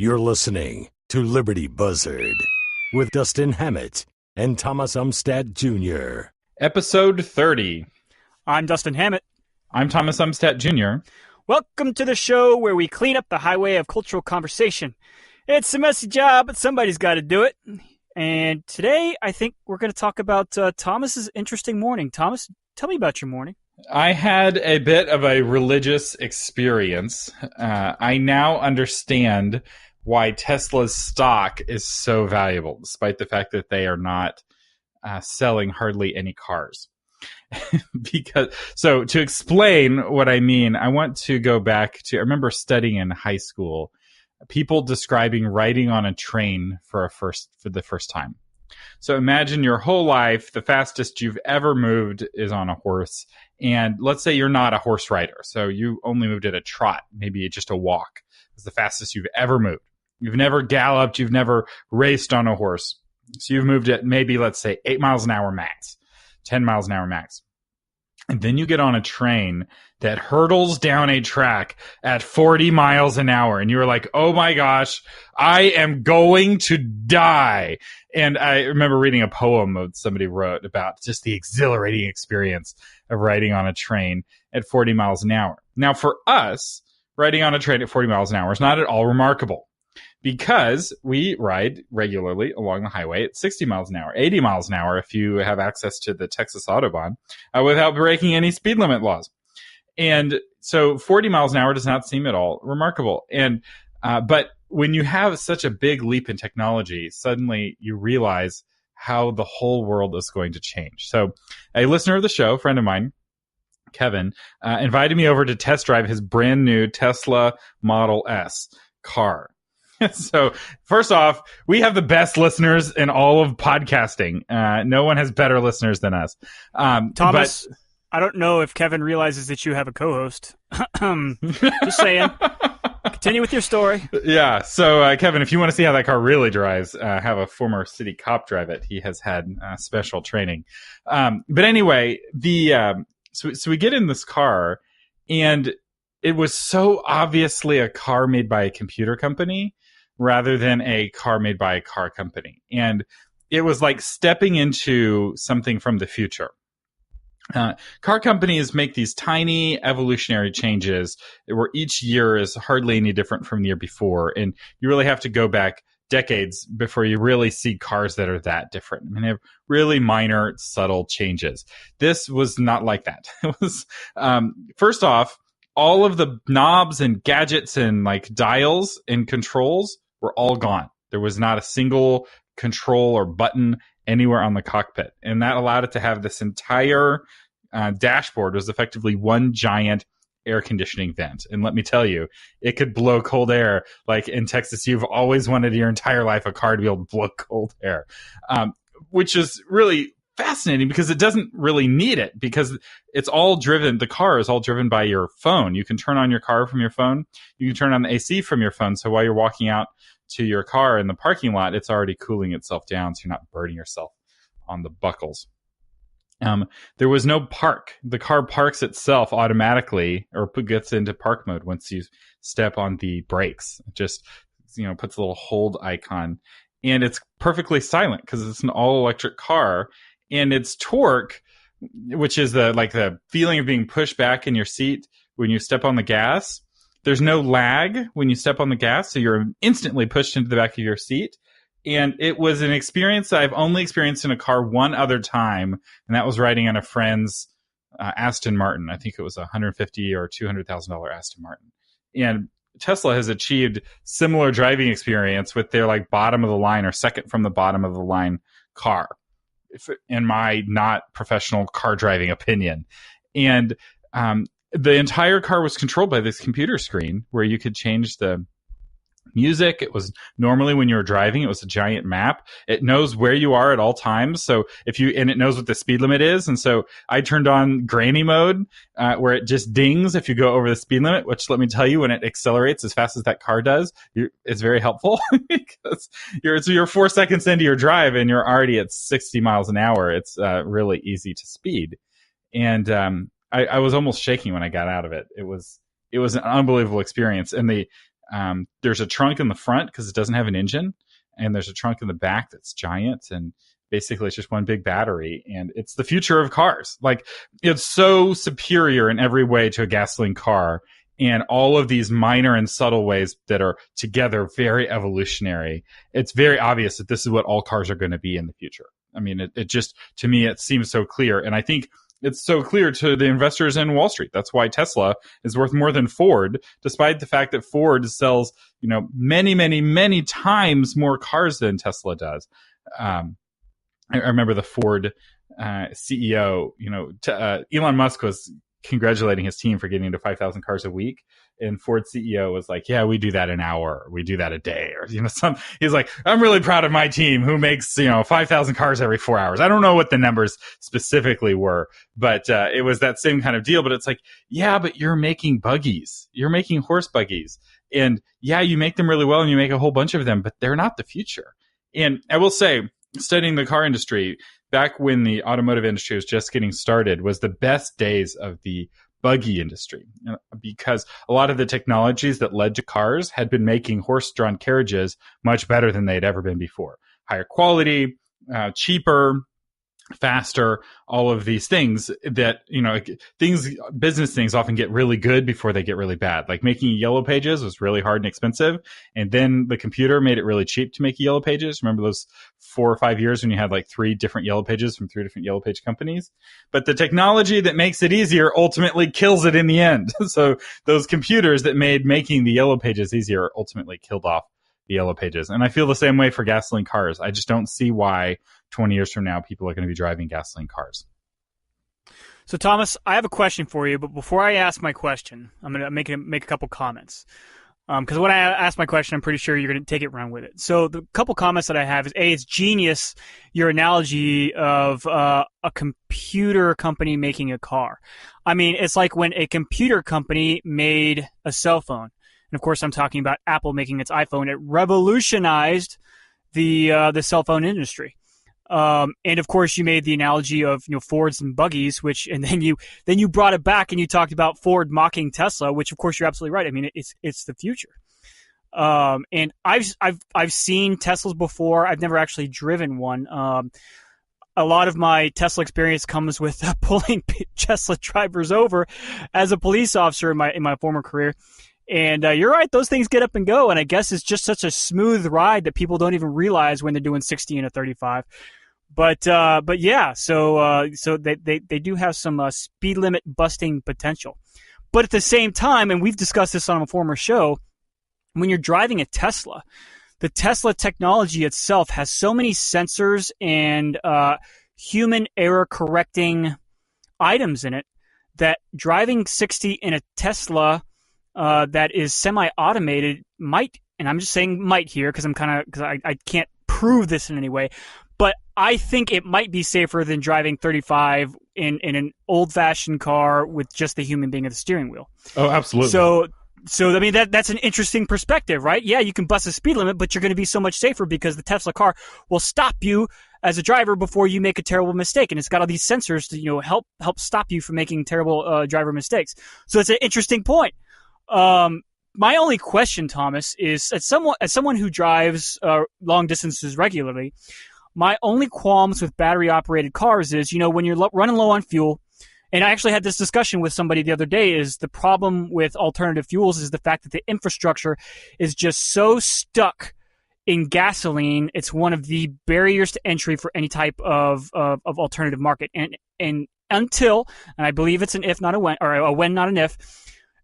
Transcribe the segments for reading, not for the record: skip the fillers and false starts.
You're listening to Liberty Buzzard with Dustin Hammett and Thomas Umstattd Jr. Episode 30. I'm Dustin Hammett. I'm Thomas Umstattd Jr. Welcome to the show where we clean up the highway of cultural conversation. It's a messy job, but somebody's got to do it. And today, I think we're going to talk about Thomas's interesting morning. Thomas, tell me about your morning. I had a bit of a religious experience. I now understand why Tesla's stock is so valuable, despite the fact that they are not selling hardly any cars. So to explain what I mean, I want to go back to, I remember studying in high school, people describing riding on a train for the first time. So imagine your whole life, the fastest you've ever moved is on a horse. And let's say you're not a horse rider. So you only moved at a trot, maybe just a walk. It's the fastest you've ever moved. You've never galloped. You've never raced on a horse. So you've moved at maybe, let's say, 8 miles an hour max, 10 miles an hour max. And then you get on a train that hurtles down a track at 40 miles an hour. And you're like, oh my gosh, I am going to die. And I remember reading a poem that somebody wrote about just the exhilarating experience of riding on a train at 40 miles an hour. Now, for us, riding on a train at 40 miles an hour is not at all remarkable, because we ride regularly along the highway at 60 miles an hour, 80 miles an hour if you have access to the Texas Autobahn, without breaking any speed limit laws. And so 40 miles an hour does not seem at all remarkable. And but when you have such a big leap in technology, suddenly you realize how the whole world is going to change. So a listener of the show, a friend of mine, Kevin, invited me over to test drive his brand new Tesla Model S car. So first off, we have the best listeners in all of podcasting. No one has better listeners than us. Thomas, I don't know if Kevin realizes that you have a co-host. Just saying. Continue with your story. Yeah. So, Kevin, if you want to see how that car really drives, have a former city cop drive it. He has had special training. But anyway, so we get in this car, and it was so obviously a car made by a computer company rather than a car made by a car company. And it was like stepping into something from the future. Car companies make these tiny evolutionary changes where each year is hardly any different from the year before. And you really have to go back decades before you really see cars that are that different. I mean, they have really minor, subtle changes. This was not like that. It was, first off, all of the knobs and gadgets and like dials and controls were all gone. There was not a single control or button anywhere on the cockpit. And that allowed it to have this entire dashboard was effectively one giant air conditioning vent. And let me tell you, it could blow cold air. Like in Texas, you've always wanted your entire life a car to be able to blow cold air, which is really fascinating because it doesn't really need it, because it's all driven. The car is all driven by your phone. You can turn on your car from your phone. You can turn on the AC from your phone. So while you're walking out to your car in the parking lot, it's already cooling itself down, so you're not burning yourself on the buckles. There was no park. The car parks itself automatically, or gets into park mode once you step on the brakes. It just, puts a little hold icon, and it's perfectly silent because it's an all-electric car. And its torque, which is the feeling of being pushed back in your seat when you step on the gas. There's no lag when you step on the gas, so you're instantly pushed into the back of your seat. And it was an experience that I've only experienced in a car one other time, and that was riding on a friend's Aston Martin. I think it was a $150,000 or $200,000 Aston Martin. And Tesla has achieved similar driving experience with their bottom of the line or second from the bottom of the line car, in my not professional car driving opinion. And the entire car was controlled by this computer screen where you could change the music. It was normally when you were driving, it was a giant map. It knows where you are at all times. So and it knows what the speed limit is. And so I turned on granny mode, where it just dings if you go over the speed limit, which, let me tell you, when it accelerates as fast as that car does, it's very helpful because you're 4 seconds into your drive and you're already at 60 miles an hour. It's really easy to speed. And I was almost shaking when I got out of it. It was an unbelievable experience. And There's a trunk in the front because it doesn't have an engine, and there's a trunk in the back that's giant, and basically it's just one big battery, and it's the future of cars. Like, it's so superior in every way to a gasoline car, and all of these minor and subtle ways that are together very evolutionary. It's very obvious that this is what all cars are going to be in the future. I mean, it just, to me, it seems so clear. And I think it's so clear to the investors in Wall Street. That's why Tesla is worth more than Ford, despite the fact that Ford sells, many, many, many times more cars than Tesla does. I remember the Ford CEO, Elon Musk was congratulating his team for getting to 5,000 cars a week. And Ford CEO was like, yeah, we do that an hour. We do that a day. Or, he's like, I'm really proud of my team who makes, 5,000 cars every 4 hours. I don't know what the numbers specifically were, but it was that same kind of deal. But it's like, yeah, but you're making buggies. You're making horse buggies. And yeah, you make them really well and you make a whole bunch of them, but they're not the future. And I will say, studying the car industry, back when the automotive industry was just getting started, was the best days of the buggy industry, because a lot of the technologies that led to cars had been making horse-drawn carriages much better than they'd ever been before. Higher quality, cheaper, faster, all of these things that, business things often get really good before they get really bad. Like making yellow pages was really hard and expensive. And then the computer made it really cheap to make yellow pages. Remember those 4 or 5 years when you had like 3 different yellow pages from 3 different yellow page companies? But the technology that makes it easier ultimately kills it in the end. So those computers that made making the yellow pages easier ultimately killed off the yellow pages. And I feel the same way for gasoline cars. I just don't see why 20 years from now people are going to be driving gasoline cars. So Thomas, I have a question for you, but before I ask my question, I'm going to make a couple comments. Because when I ask my question, I'm pretty sure you're going to take it around with it. So the couple comments that I have is, A, it's genius, your analogy of a computer company making a car. I mean, it's like when a computer company made a cell phone. And of course, I'm talking about Apple making its iPhone. It revolutionized the cell phone industry. And of course, you made the analogy of Fords and buggies, and then you brought it back and you talked about Ford mocking Tesla, which of course you're absolutely right. I mean, it's the future. And I've seen Teslas before. I've never actually driven one. A lot of my Tesla experience comes with pulling Tesla drivers over as a police officer in my former career. And you're right; those things get up and go. And I guess it's just such a smooth ride that people don't even realize when they're doing 60 and a 35. But yeah, so they do have some speed limit busting potential. But at the same time, and we've discussed this on a former show, when you're driving a Tesla, the Tesla technology itself has so many sensors and human error correcting items in it that driving 60 in a Tesla that is semi-automated might, and I'm just saying might here because I can't prove this in any way, but I think it might be safer than driving 35 in an old-fashioned car with just the human being at the steering wheel. Oh, absolutely. So I mean that's an interesting perspective, right? Yeah, you can bust a speed limit, but you're going to be so much safer because the Tesla car will stop you as a driver before you make a terrible mistake, and it's got all these sensors to help stop you from making terrible driver mistakes. So it's an interesting point. My only question, Thomas, is as someone who drives long distances regularly, my only qualms with battery operated cars is, when you're running low on fuel, and I actually had this discussion with somebody the other day, is the problem with alternative fuels is the fact that the infrastructure is just so stuck in gasoline. It's one of the barriers to entry for any type of alternative market. And until, and I believe it's an if, not a when, or a when, not an if,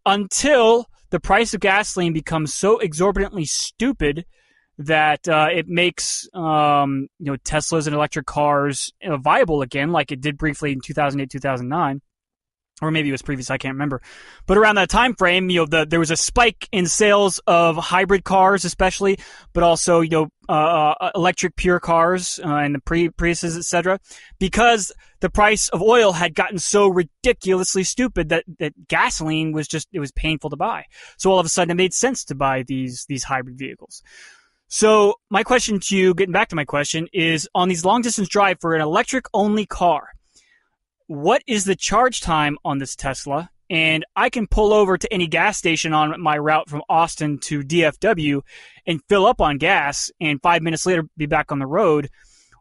until the price of gasoline becomes so exorbitantly stupid that it makes Teslas and electric cars viable again, like it did briefly in 2008, 2009, or maybe it was previous, I can't remember. But around that time frame, there was a spike in sales of hybrid cars, especially, but also electric pure cars and the Priuses, etc., because the price of oil had gotten so ridiculously stupid that gasoline was it was painful to buy. So all of a sudden, it made sense to buy these hybrid vehicles. So my question to you, getting back to my question, is on these long-distance drive for an electric-only car, what is the charge time on this Tesla? and I can pull over to any gas station on my route from Austin to DFW and fill up on gas, and 5 minutes later be back on the road.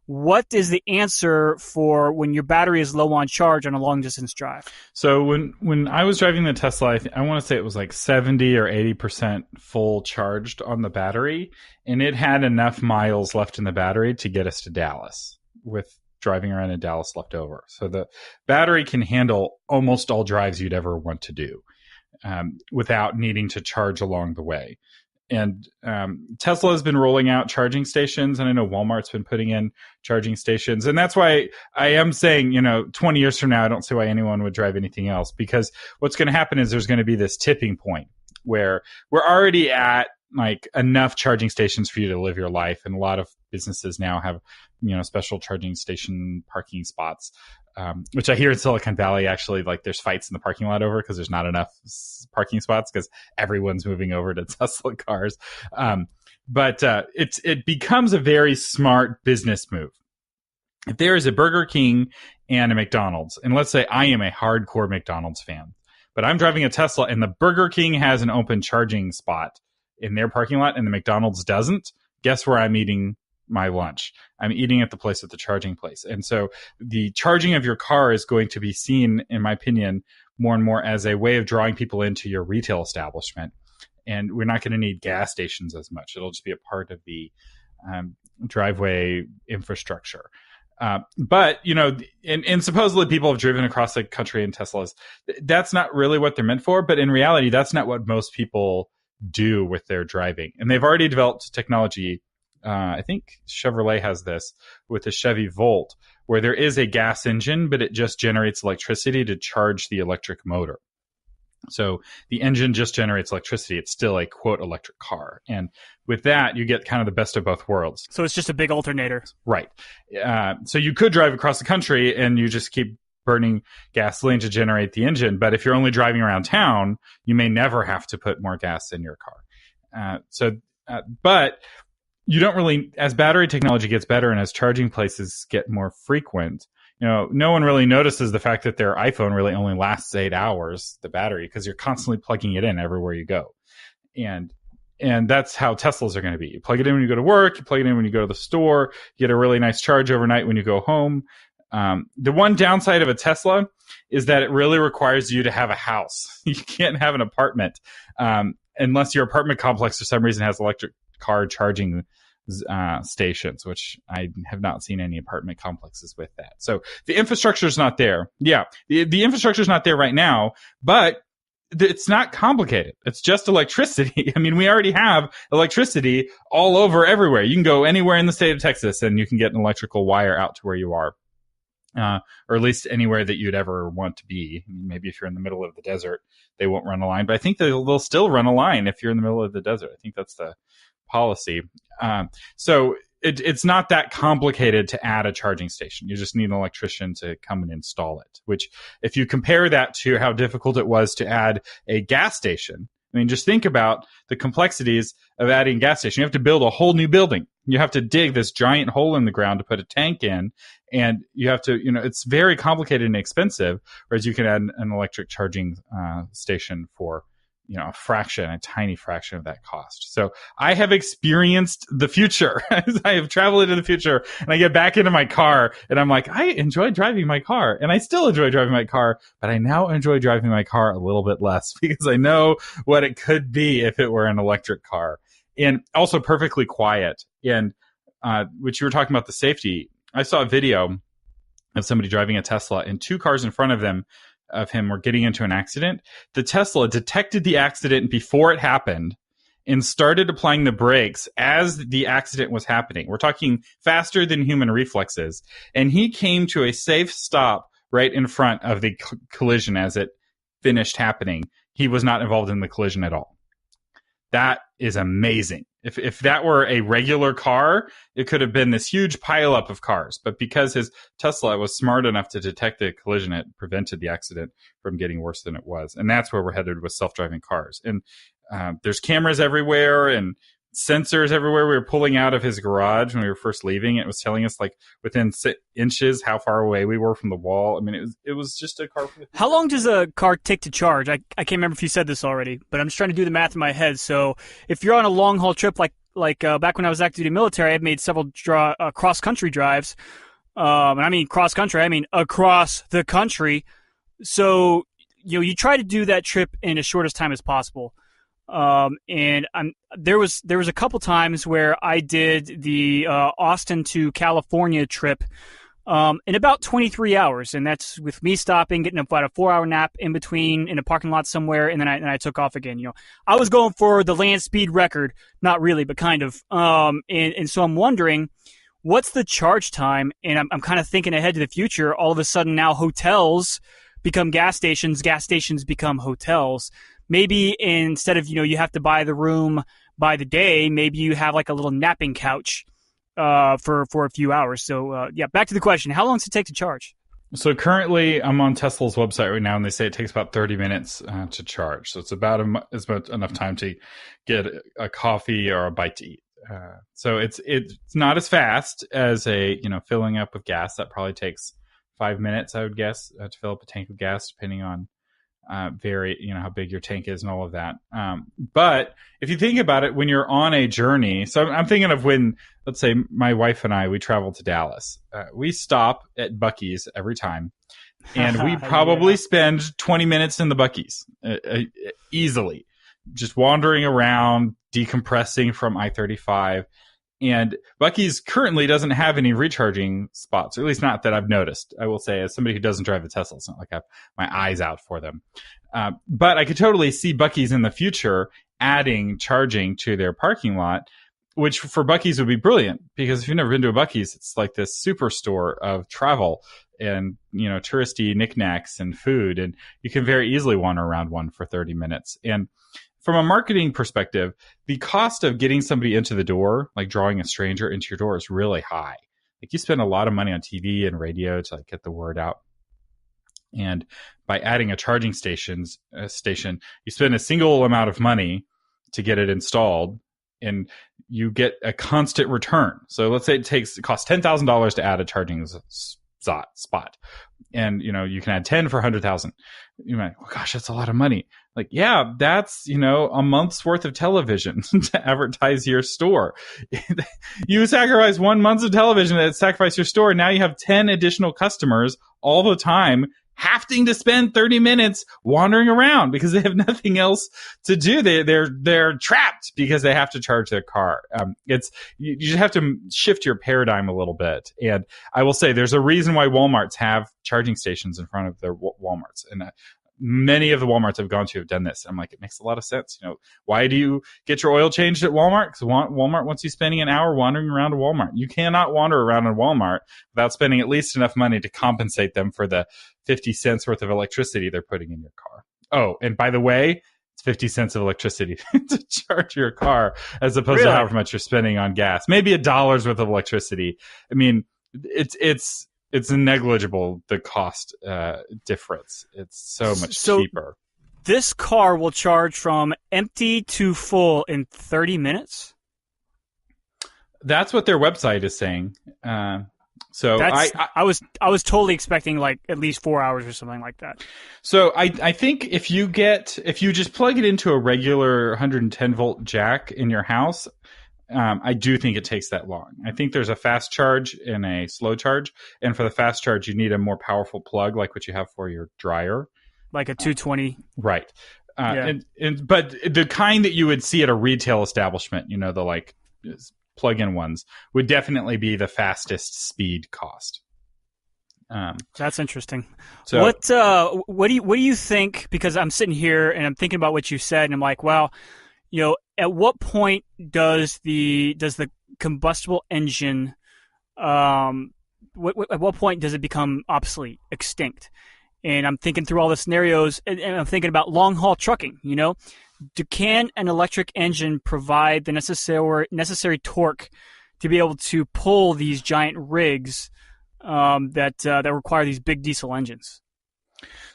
What is the answer for when your battery is low on charge on a long distance drive? So when I was driving the Tesla, I want to say it was like 70 or 80% full charged on the battery, and it had enough miles left in the battery to get us to Dallas with driving around in Dallas left over. So the battery can handle almost all drives you'd ever want to do without needing to charge along the way. And Tesla has been rolling out charging stations, and I know Walmart's been putting in charging stations. And that's why I am saying, 20 years from now, I don't see why anyone would drive anything else, because what's going to happen is there's going to be this tipping point where we're already at like enough charging stations for you to live your life. And a lot of businesses now have, special charging station parking spots. Which I hear in Silicon Valley, actually, like there's fights in the parking lot over because there's not enough parking spots because everyone's moving over to Tesla cars. But it becomes a very smart business move. If there is a Burger King and a McDonald's, and let's say I am a hardcore McDonald's fan, but I'm driving a Tesla and the Burger King has an open charging spot in their parking lot and the McDonald's doesn't, guess where I'm eating my lunch? I'm eating at the place at the charging place. And so the charging of your car is going to be seen, in my opinion, more and more as a way of drawing people into your retail establishment. And we're not going to need gas stations as much. It'll just be a part of the driveway infrastructure. But, and supposedly people have driven across the country in Teslas. That's not really what they're meant for. But in reality, that's not what most people do with their driving. And they've already developed technology. I think Chevrolet has this with the Chevy Volt, where there is a gas engine, but it just generates electricity to charge the electric motor. So the engine just generates electricity. It's still a, quote, electric car. And with that, you get kind of the best of both worlds. So it's just a big alternator. Right. So you could drive across the country and you just keep burning gasoline to generate the engine. But if you're only driving around town, you may never have to put more gas in your car. But you don't really, as battery technology gets better and as charging places get more frequent, no one really notices the fact that their iPhone really only lasts 8 hours, the battery, because you're constantly plugging it in everywhere you go. And that's how Teslas are going to be. You plug it in when you go to work, you plug it in when you go to the store, you get a really nice charge overnight when you go home. The one downside of a Tesla is that it really requires you to have a house. You can't have an apartment unless your apartment complex for some reason has electric car charging stations, which I have not seen any apartment complexes with that. So the infrastructure is not there. Yeah, the infrastructure is not there right now, but it's not complicated. It's just electricity. I mean, we already have electricity all over everywhere. You can go anywhere in the state of Texas and you can get an electrical wire out to where you are. Or at least anywhere that you'd ever want to be. Maybe if you're in the middle of the desert, they won't run a line, but I think they'll still run a line if you're in the middle of the desert. I think that's the policy. So it's not that complicated to add a charging station. You just need an electrician to come and install it, which if you compare that to how difficult it was to add a gas station, I mean, just think about the complexities of adding a gas station. You have to build a whole new building. You have to dig this giant hole in the ground to put a tank in. And you have to, it's very complicated and expensive, whereas you can add an electric charging station for, a tiny fraction of that cost. So I have experienced the future. I have traveled into the future and I get back into my car and I'm like, I enjoy driving my car and I still enjoy driving my car, but I now enjoy driving my car a little bit less because I know what it could be if it were an electric car, and also perfectly quiet. And which you were talking about the safety. I saw a video of somebody driving a Tesla and two cars in front of him were getting into an accident. The Tesla detected the accident before it happened and started applying the brakes as the accident was happening. We're talking faster than human reflexes. And he came to a safe stop right in front of the collision as it finished happening. He was not involved in the collision at all. That is amazing. If that were a regular car, it could have been this huge pileup of cars. But because his Tesla was smart enough to detect the collision, it prevented the accident from getting worse than it was. And that's where we're headed with self-driving cars. And there's cameras everywhere, and sensors everywhere. We were pulling out of his garage when we were first leaving. It was telling us like within inches how far away we were from the wall. I mean, it was just a car. How long does a car take to charge? I can't remember if you said this already, but I'm just trying to do the math in my head. So if you're on a long haul trip, like back when I was active duty military, I've made several cross country drives. And I mean cross country, I mean across the country. So you try to do that trip in as short as time as possible. And there was a couple times where I did the Austin to California trip in about 23 hours, and that's with me stopping, getting about a 4-hour nap in between in a parking lot somewhere, and then I took off again. I was going for the land speed record, not really, but kind of. And so I'm wondering, what's the charge time? And I'm kind of thinking ahead to the future. All of a sudden now hotels become gas stations become hotels. Maybe instead of, you have to buy the room by the day, maybe you have like a little napping couch for a few hours. So, back to the question. How long does it take to charge? So currently I'm on Tesla's website right now, and they say it takes about 30 minutes to charge. So it's about enough time to get a coffee or a bite to eat. So it's not as fast as filling up with gas. That probably takes 5 minutes, I would guess, to fill up a tank of gas, depending on how big your tank is and all of that. But if you think about it, when you're on a journey, so I'm thinking of when, let's say my wife and I, we travel to Dallas, we stop at Buc-ee's every time, and we probably spend 20 minutes in the Buc-ee's easily, just wandering around, decompressing from I-35. And Buc-ee's currently doesn't have any recharging spots, or at least not that I've noticed. I will say, as somebody who doesn't drive a Tesla, it's not like I have my eyes out for them. But I could totally see Buc-ee's in the future adding charging to their parking lot, which for Buc-ee's would be brilliant, because if you've never been to a Buc-ee's, it's like this superstore of travel and, touristy knickknacks and food. And you can very easily wander around one for 30 minutes. And from a marketing perspective, the cost of getting somebody into the door, like drawing a stranger into your door, is really high. Like, you spend a lot of money on TV and radio to get the word out. And by adding a charging station, you spend a single amount of money to get it installed, and you get a constant return. So let's say it costs $10,000 to add a charging spot, and you can add 10 for 100,000. You might, oh gosh, that's a lot of money. Like, yeah, that's a month's worth of television to advertise your store. You sacrifice 1 month of television to sacrifice your store. Now you have 10 additional customers all the time, having to spend 30 minutes wandering around because they have nothing else to do. They're trapped because they have to charge their car. You just have to shift your paradigm a little bit. And I will say, there's a reason why Walmarts have charging stations in front of their Walmarts, and many of the Walmarts I've gone to have done this. I'm like, it makes a lot of sense. Why do you get your oil changed at Walmart? Because Walmart wants you spending an hour wandering around a Walmart. You cannot wander around a Walmart without spending at least enough money to compensate them for the 50 cents worth of electricity they're putting in your car. Oh, and by the way, it's 50 cents of electricity to charge your car, as opposed to however much you're spending on gas. Maybe $1 worth of electricity. I mean, it's negligible, the cost difference. It's so much cheaper. This car will charge from empty to full in 30 minutes? That's what their website is saying. So I was totally expecting like at least 4 hours or something like that. So I think if you just plug it into a regular 110 volt jack in your house, I do think it takes that long. I think there's a fast charge and a slow charge. And for the fast charge, you need a more powerful plug, like what you have for your dryer. Like a 220. Right. But the kind that you would see at a retail establishment, the plug-in ones, would definitely be the fastest speed cost. That's interesting. So, what do you think? Because I'm sitting here and I'm thinking about what you said, and I'm like, well, at what point does the combustible engine, at what point does it become obsolete, extinct? And I'm thinking through all the scenarios, and I'm thinking about long haul trucking. Can an electric engine provide the necessary torque to be able to pull these giant rigs that require these big diesel engines?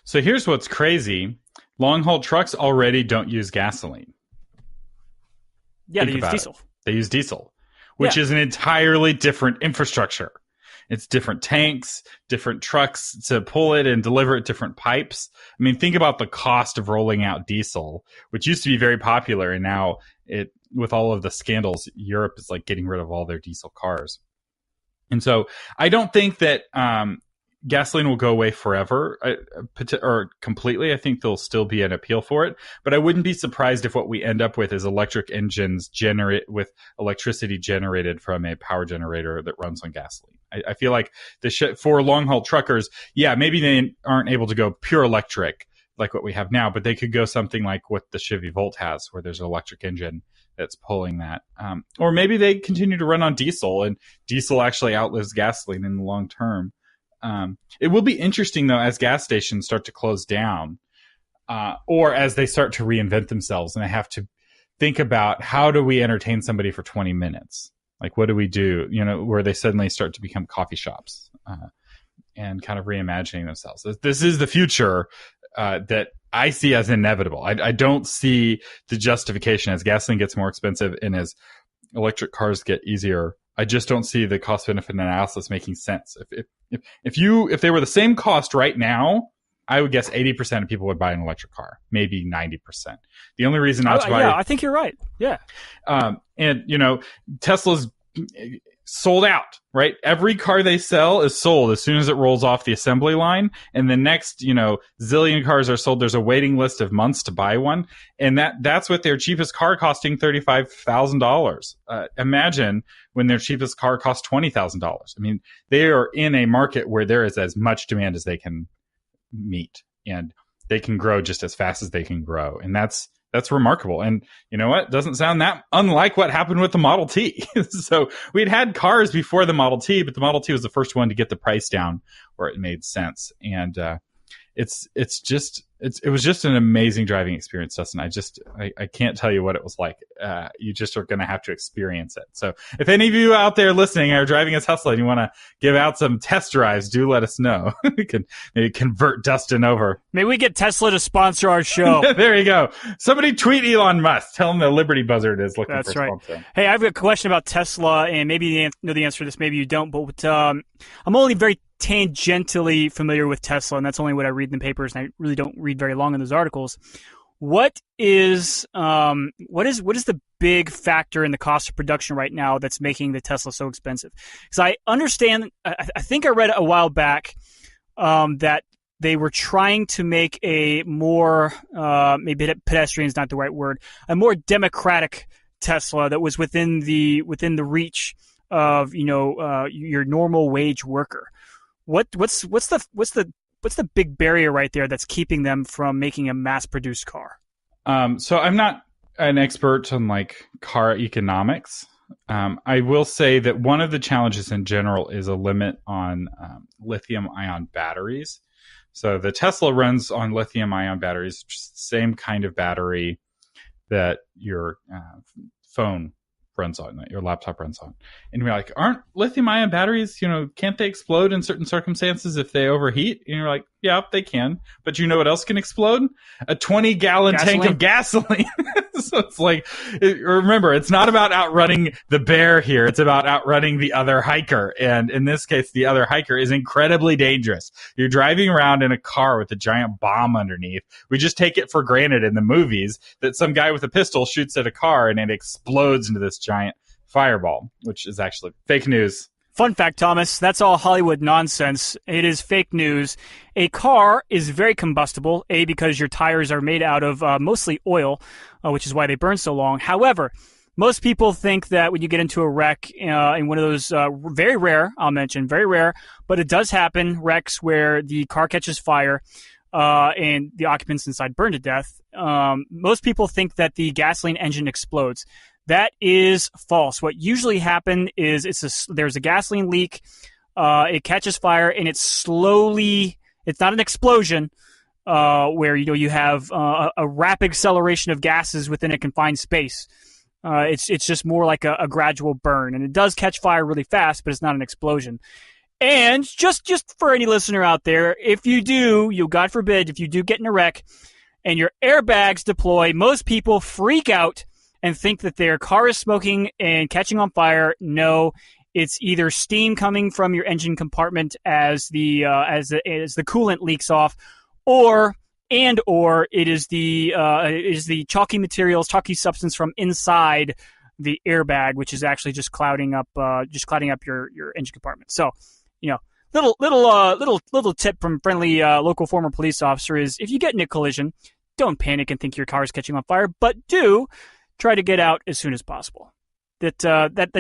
So here's what's crazy: long haul trucks already don't use gasoline. Yeah, they use diesel. They use diesel, which is an entirely different infrastructure. It's different tanks, different trucks to pull it and deliver it, different pipes. I mean, think about the cost of rolling out diesel, which used to be very popular. And now with all of the scandals, Europe is like getting rid of all their diesel cars. And so I don't think that gasoline will go away forever or completely. I think there'll still be an appeal for it, but I wouldn't be surprised if what we end up with is electric engines generate with electricity generated from a power generator that runs on gasoline. I feel like for long haul truckers, maybe they aren't able to go pure electric like what we have now, but they could go something like what the Chevy Volt has, where there's an electric engine that's pulling that. Or maybe they continue to run on diesel, and diesel actually outlives gasoline in the long term. It will be interesting, though, as gas stations start to close down, or as they start to reinvent themselves, and they have to think about how do we entertain somebody for 20 minutes? Like, what do we do? Where they suddenly start to become coffee shops and kind of reimagining themselves. This is the future that I see as inevitable. I don't see the justification as gasoline gets more expensive and as electric cars get easier. I just don't see the cost benefit analysis making sense. If they were the same cost right now, I would guess 80% of people would buy an electric car, maybe 90%. The only reason not to buy, I think you're right. Yeah, and Tesla's sold out, right? Every car they sell is sold as soon as it rolls off the assembly line, and the next zillion cars are sold. There's a waiting list of months to buy one, and that's with their cheapest car costing $35,000. Imagine when their cheapest car costs $20,000. I mean, they are in a market where there is as much demand as they can meet, and they can grow just as fast as they can grow, and that's remarkable. And you know what? Doesn't sound that unlike what happened with the Model T. So we'd had cars before the Model T, but the Model T was the first one to get the price down where it made sense. And it was just an amazing driving experience, Dustin. I can't tell you what it was like. You just are going to have to experience it. So if any of you out there listening are driving a Tesla and you want to give out some test drives, do let us know. We can maybe convert Dustin over. Maybe we get Tesla to sponsor our show. There you go. Somebody tweet Elon Musk. Tell him the Liberty Buzzard is looking for a sponsor. Hey, I've got a question about Tesla, and maybe you know the answer to this, maybe you don't, but I'm only very tangentially familiar with Tesla, and that's only what I read in the papers, and I really don't read very long in those articles. What is the big factor in the cost of production right now that's making the Tesla so expensive? Because I understand, I think I read a while back that they were trying to make a more, maybe pedestrian is not the right word, a more democratic Tesla that was within the reach of your normal wage worker. What's the big barrier right there that's keeping them from making a mass-produced car? So I'm not an expert on like car economics. I will say that one of the challenges in general is a limit on lithium-ion batteries. So the Tesla runs on lithium-ion batteries, same kind of battery that your phone runs on, that your laptop runs on. And you're like, aren't lithium-ion batteries, can't they explode in certain circumstances if they overheat? And you're like, yeah, they can. But you know what else can explode? A 20-gallon tank of gasoline. So it's like, remember, it's not about outrunning the bear here. It's about outrunning the other hiker. And in this case, the other hiker is incredibly dangerous. You're driving around in a car with a giant bomb underneath. We just take it for granted in the movies that some guy with a pistol shoots at a car and it explodes into this giant fireball, which is actually fake news. Fun fact, Thomas, that's all Hollywood nonsense. It is fake news. A car is very combustible, because your tires are made out of mostly oil, which is why they burn so long. However, most people think that when you get into a wreck in one of those very rare, I'll mention, very rare, but it does happen, wrecks where the car catches fire and the occupants inside burn to death. Most people think that the gasoline engine explodes. That is false. What usually happens is there's a gasoline leak, it catches fire, and it's not an explosion where you have a rapid acceleration of gases within a confined space. It's just more like a gradual burn, and it does catch fire really fast, but it's not an explosion. And just for any listener out there, if you do, God forbid, if you do get in a wreck and your airbags deploy, most people freak out and think that their car is smoking and catching on fire. No, it's either steam coming from your engine compartment as the coolant leaks off, or it is the chalky substance from inside the airbag, which is actually just clouding up your engine compartment. So, little tip from friendly local former police officer is, if you get in a collision, don't panic and think your car is catching on fire, but do try to get out as soon as possible. That's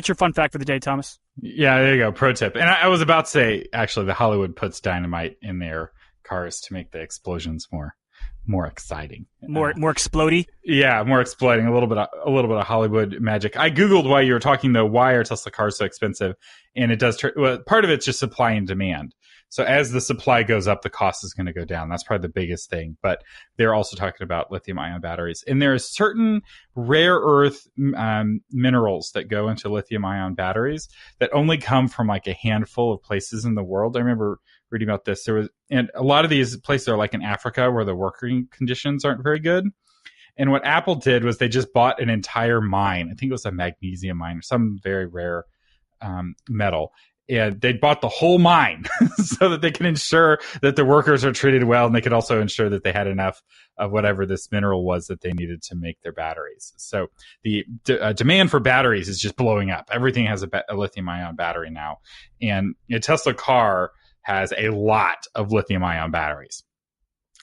your fun fact for the day, Thomas. Yeah, there you go. Pro tip. And I was about to say, actually, the Hollywood puts dynamite in their cars to make the explosions more exciting, more explodey. Yeah, more exploding. A little bit of Hollywood magic. I googled while you were talking though, why are Tesla cars so expensive? And it does part of it's just supply and demand. So as the supply goes up, the cost is going to go down. That's probably the biggest thing. But they're also talking about lithium-ion batteries. And there are certain rare earth minerals that go into lithium-ion batteries that only come from like a handful of places in the world. I remember reading about this. And a lot of these places are like in Africa where the working conditions aren't very good. And what Apple did was they just bought an entire mine. I think it was a magnesium mine or some very rare metal. And they bought the whole mine so that they can ensure that the workers are treated well, and they could also ensure that they had enough of whatever this mineral was that they needed to make their batteries. So the demand for batteries is just blowing up. Everything has a lithium-ion battery now. And a Tesla car has a lot of lithium-ion batteries.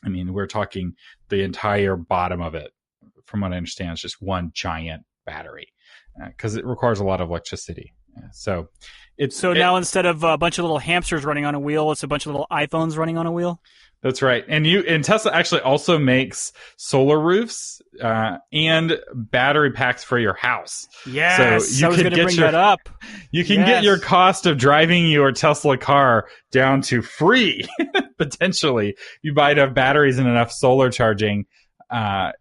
I mean, we're talking the entire bottom of it, from what I understand, is just one giant battery because it requires a lot of electricity. So now instead of a bunch of little hamsters running on a wheel, it's a bunch of little iPhones running on a wheel. That's right. And Tesla actually also makes solar roofs and battery packs for your house. Yes, so I was going to bring that up. You can get your cost of driving your Tesla car down to free, potentially. You buy enough batteries and enough solar charging. You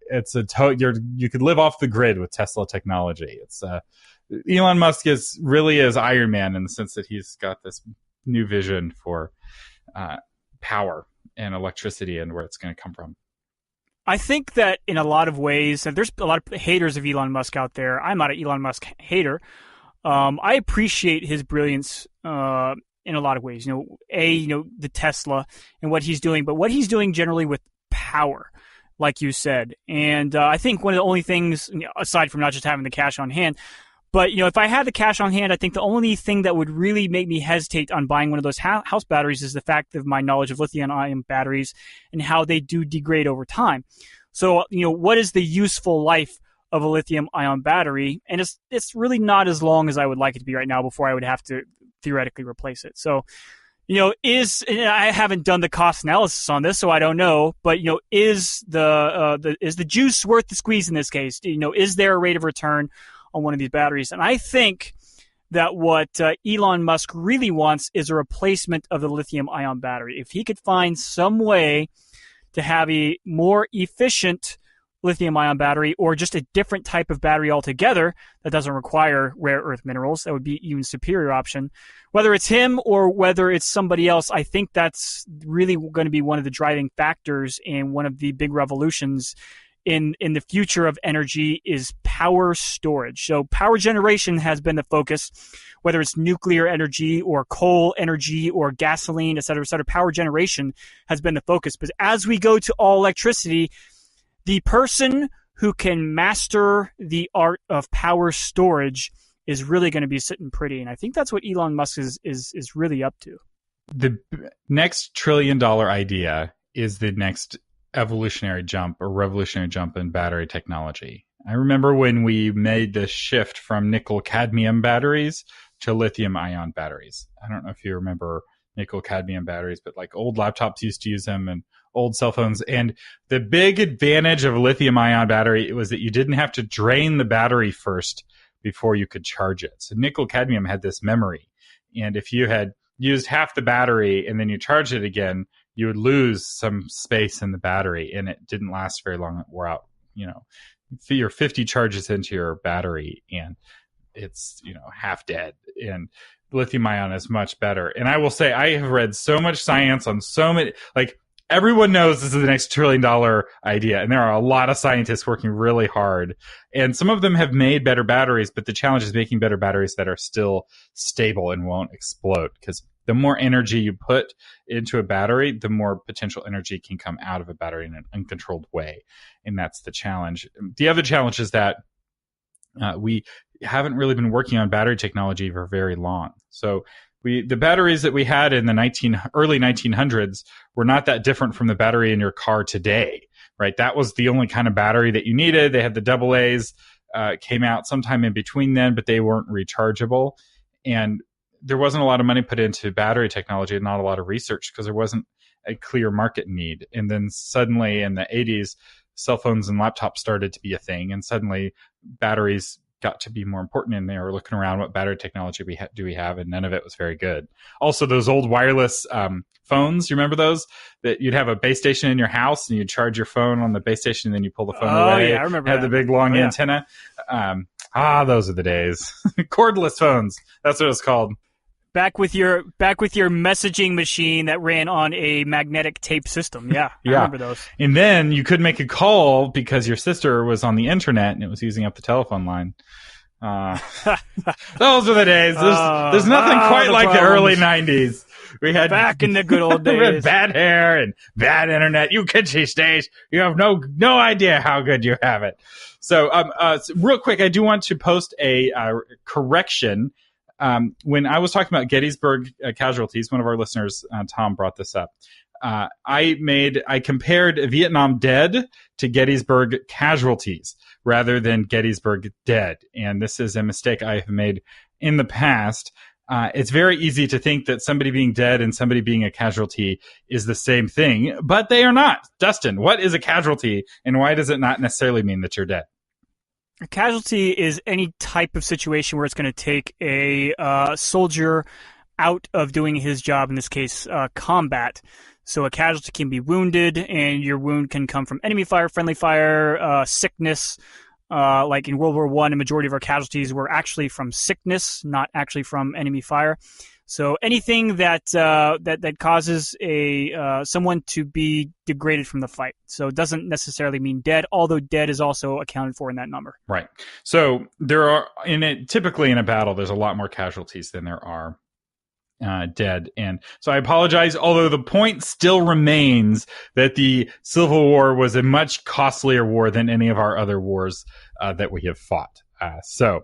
could live off the grid with Tesla technology. It's Elon Musk really is Iron Man in the sense that he's got this new vision for power and electricity and where it's going to come from. I think that in a lot of ways, and there's a lot of haters of Elon Musk out there. I'm not an Elon Musk hater. I appreciate his brilliance in a lot of ways. The Tesla and what he's doing, but what he's doing generally with power, like you said. And I think one of the only things, aside from not just having the cash on hand, but, if I had the cash on hand, I think the only thing that would really make me hesitate on buying one of those house batteries is the fact of my knowledge of lithium-ion batteries and how they do degrade over time. So, what is the useful life of a lithium-ion battery? And it's really not as long as I would like it to be right now before I would have to theoretically replace it. So, I haven't done the cost analysis on this, so I don't know. But is the juice worth the squeeze in this case? Is there a rate of return on one of these batteries? And I think that what Elon Musk really wants is a replacement of the lithium-ion battery. If he could find some way to have a more efficient lithium-ion battery, or just a different type of battery altogether that doesn't require rare earth minerals, that would be even superior option. Whether it's him or whether it's somebody else, I think that's really going to be one of the driving factors and one of the big revolutions in the future of energy is power storage. So power generation has been the focus, whether it's nuclear energy or coal energy or gasoline, et cetera, power generation has been the focus. But as we go to all electricity, the person who can master the art of power storage is really going to be sitting pretty. And I think that's what Elon Musk is really up to. The next $1 trillion idea is the next evolutionary jump or revolutionary jump in battery technology. I remember when we made the shift from nickel cadmium batteries to lithium ion batteries. I don't know if you remember nickel cadmium batteries, but like old laptops used to use them and old cell phones. And the big advantage of a lithium ion battery was that you didn't have to drain the battery first before you could charge it. So nickel cadmium had this memory. And if you had used half the battery and then you charged it again, you would lose some space in the battery, and it didn't last very long. It wore out, you're 50 charges into your battery and it's, half dead. And lithium ion is much better. And I will say, I have read so much science on so many, like everyone knows this is the next $1 trillion idea, and there are a lot of scientists working really hard. And some of them have made better batteries, but the challenge is making better batteries that are still stable and won't explode. Because the more energy you put into a battery, the more potential energy can come out of a battery in an uncontrolled way. And that's the challenge. The other challenge is that we haven't really been working on battery technology for very long. So the batteries that we had in the early 1900s were not that different from the battery in your car today, right? That was the only kind of battery that you needed. They had the AA's, came out sometime in between then, but they weren't rechargeable. And there wasn't a lot of money put into battery technology and not a lot of research because there wasn't a clear market need. And then suddenly in the 80s, cell phones and laptops started to be a thing. And suddenly batteries got to be more important, and they were looking around what battery technology do we have, and none of it was very good. Also, those old wireless phones, you remember those? That you'd have a base station in your house, and you'd charge your phone on the base station, and then you pull the phone away. Yeah, I remember had that. the big long antenna. Those are the days. Cordless phones. That's what it's called. Back with your messaging machine that ran on a magnetic tape system. Yeah, I remember those. And then you could make a call because your sister was on the internet and it was using up the telephone line. Those are the days. There's nothing quite like the early 90s. We had back in the good old days. We had bad hair and bad internet. You kids these days, you have no idea how good you have it. So, real quick, I do want to post a correction. When I was talking about Gettysburg casualties, one of our listeners, Tom, brought this up. I compared Vietnam dead to Gettysburg casualties rather than Gettysburg dead. And this is a mistake I have made in the past. It's very easy to think that somebody being dead and somebody being a casualty is the same thing, but they are not. Dustin, what is a casualty, and why does it not necessarily mean that you're dead? A casualty is any type of situation where it's going to take a soldier out of doing his job, in this case, combat. So a casualty can be wounded, and your wound can come from enemy fire, friendly fire, sickness. Like in World War I, a majority of our casualties were actually from sickness, not actually from enemy fire. So anything that causes someone to be degraded from the fight. So it doesn't necessarily mean dead, although dead is also accounted for in that number. Right. So there are typically in a battle, there's a lot more casualties than there are dead. And so I apologize, although the point still remains that the Civil War was a much costlier war than any of our other wars that we have fought. That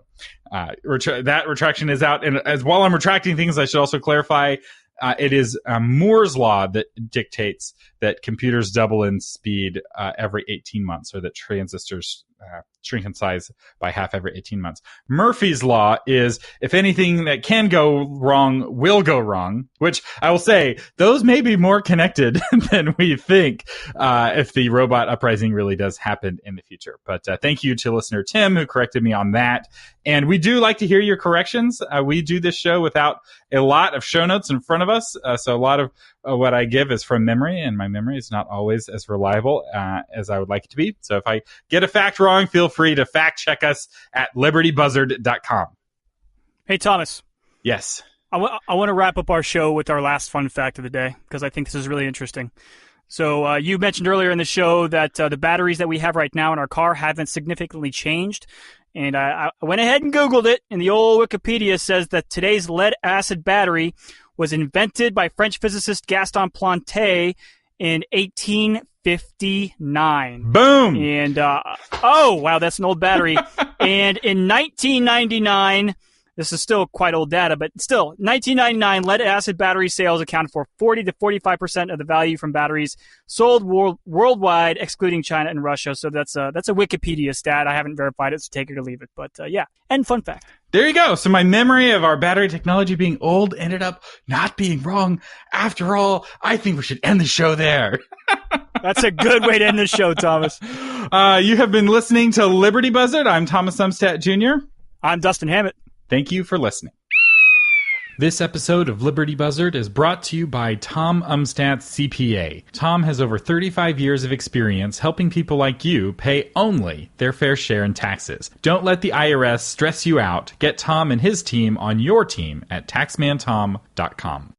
retraction is out. And as while I'm retracting things, I should also clarify, it is Moore's law that dictates that computers double in speed every 18 months, or that transistors shrink in size by half every 18 months. Murphy's law is if anything that can go wrong will go wrong, which I will say, those may be more connected than we think if the robot uprising really does happen in the future. But thank you to listener Tim, who corrected me on that. And we do like to hear your corrections. We do this show without a lot of show notes in front of us. So a lot of what I give is from memory, and my memory is not always as reliable as I would like it to be. So if I get a fact wrong, feel free to fact check us at libertybuzzard.com. Hey, Thomas. Yes. I want to wrap up our show with our last fun fact of the day, because I think this is really interesting. So you mentioned earlier in the show that the batteries that we have right now in our car haven't significantly changed. And I went ahead and Googled it, and the old Wikipedia says that today's lead-acid battery was invented by French physicist Gaston Planté in 1859. Boom! And, oh, wow, that's an old battery. And in 1999, this is still quite old data, but still, 1999, lead-acid battery sales accounted for 40 to 45% of the value from batteries sold worldwide, excluding China and Russia. So that's a Wikipedia stat. I haven't verified it, so take it or leave it. But yeah, and fun fact. There you go. So my memory of our battery technology being old ended up not being wrong. After all, I think we should end the show there. That's a good way to end the show, Thomas. You have been listening to Liberty Buzzard. I'm Thomas Umstattd Jr. I'm Dustin Hammett. Thank you for listening. This episode of Liberty Buzzard is brought to you by Tom Umstattd CPA. Tom has over 35 years of experience helping people like you pay only their fair share in taxes. Don't let the IRS stress you out. Get Tom and his team on your team at taxmantom.com.